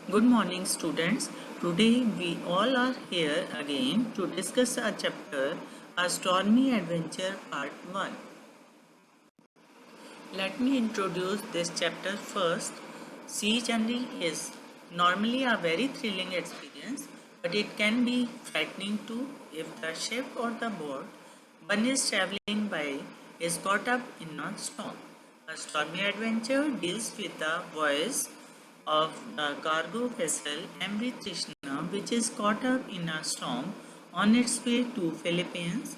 Good morning, students. Today we all are here again to discuss a chapter, A Stormy Adventure Part 1. Let me introduce this chapter first. Sea journey is normally a very thrilling experience, but it can be frightening too if the ship or the boat one is traveling by is caught up in a storm. A stormy adventure deals with the voyage of the cargo vessel MV Trishna, which is caught up in a storm on its way to Philippines.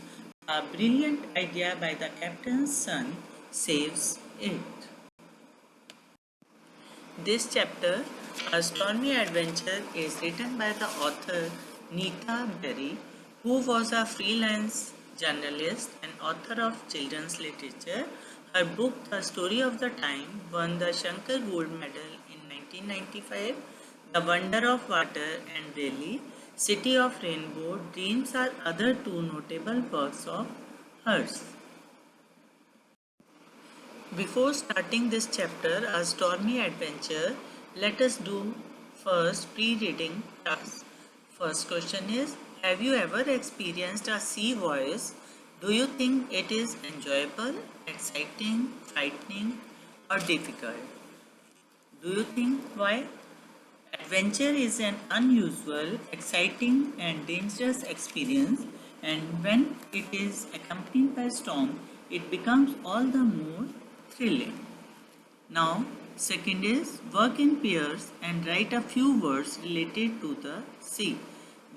A brilliant idea by the captain's son saves it. This chapter, A Stormy Adventure, is written by the author Neeta Berry, who was a freelance journalist and author of children's literature. Her book, The Story of the Time, won the Shankar Gold Medal in 1995. The Wonder of Water and Really, City of Rainbow Dreams are other two notable works of hers. Before starting this chapter, A Stormy Adventure, let us do first pre-reading task. First question is, have you ever experienced a sea voyage? Do you think it is enjoyable, exciting, frightening, or difficult? Do you think why? Adventure is an unusual, exciting, and dangerous experience, and when it is accompanied by storm, it becomes all the more thrilling. Now, second is work in pairs and write a few words related to the sea.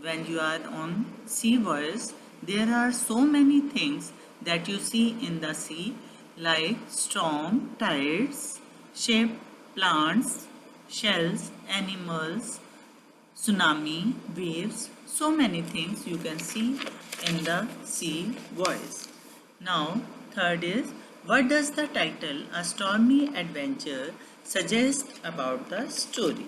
When you are on sea voyage, there are so many things that you see in the sea, like storm, tides, ship, plants, shells, animals, tsunami, waves, so many things you can see in the sea voice. Now, third is, what does the title A Stormy Adventure suggest about the story?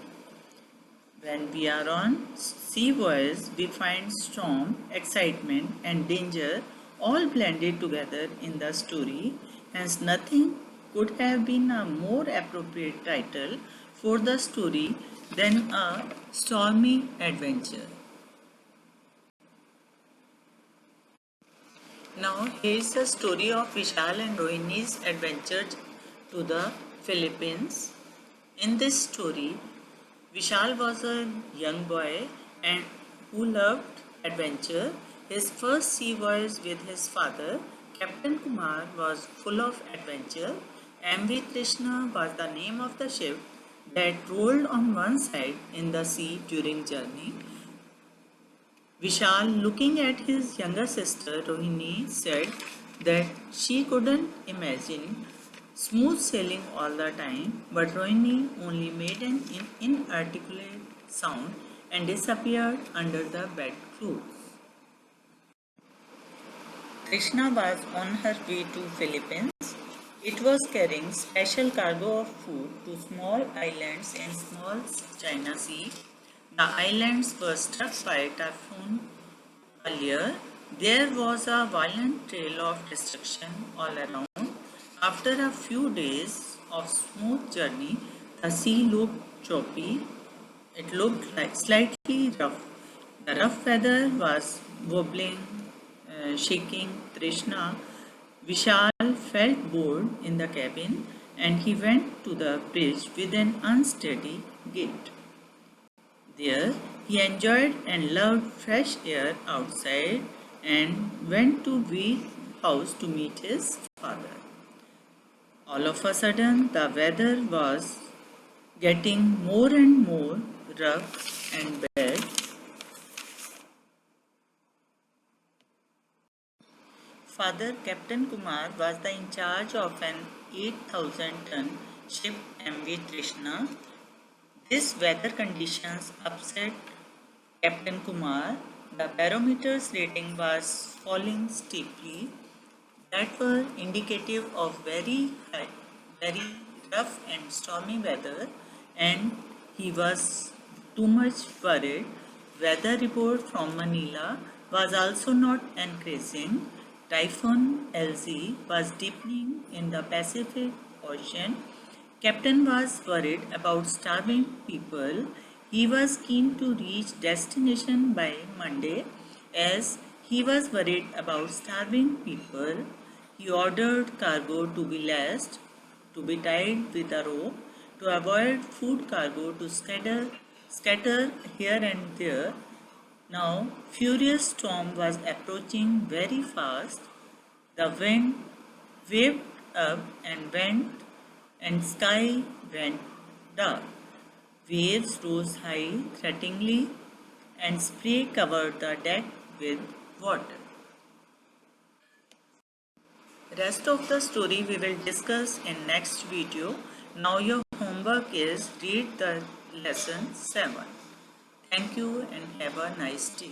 When we are on sea voyage, we find storm, excitement, and danger all blended together in the story. Hence, nothing could have been a more appropriate title for the story than A Stormy Adventure. Now, here is the story of Vishal and Rohini's adventure to the Philippines. In this story, Vishal was a young boy and who loved adventure. His first sea voyage with his father, Captain Kumar, was full of adventure. MV Krishna was the name of the ship that rolled on one side in the sea during journey. Vishal, looking at his younger sister Rohini, said that she couldn't imagine smooth sailing all the time, but Rohini only made an inarticulate sound and disappeared under the bedclothes. Krishna was on her way to Philippines. It was carrying special cargo of food to small islands in small China Sea. The islands were struck by typhoon earlier. There was a violent trail of destruction all around. After a few days of smooth journey, the sea looked choppy. It looked like slightly rough. The rough weather was wobbling, shaking Trishna. Vishal felt bored in the cabin and he went to the bridge with an unsteady gait. There, he enjoyed and loved fresh air outside and went to Veer's house to meet his father. All of a sudden, the weather was getting more and more rough and bad. Father Captain Kumar was in charge of an 8,000-ton ship MV Trishna. These weather conditions upset Captain Kumar. The barometer's rating was falling steeply. That were indicative of very rough and stormy weather, and he was too much worried. Weather report from Manila was also not encouraging. Typhoon LZ was deepening in the Pacific Ocean. Captain was worried about starving people. He was keen to reach destination by Monday as he was worried about starving people. He ordered cargo to be lashed, to be tied with a rope, to avoid food cargo to scatter here and there. Now, furious storm was approaching very fast. The wind waved up and went, and sky went dark. Waves rose high threateningly, and spray covered the deck with water. Rest of the story we will discuss in next video. Now your homework is read the lesson 7. Thank you and have a nice day.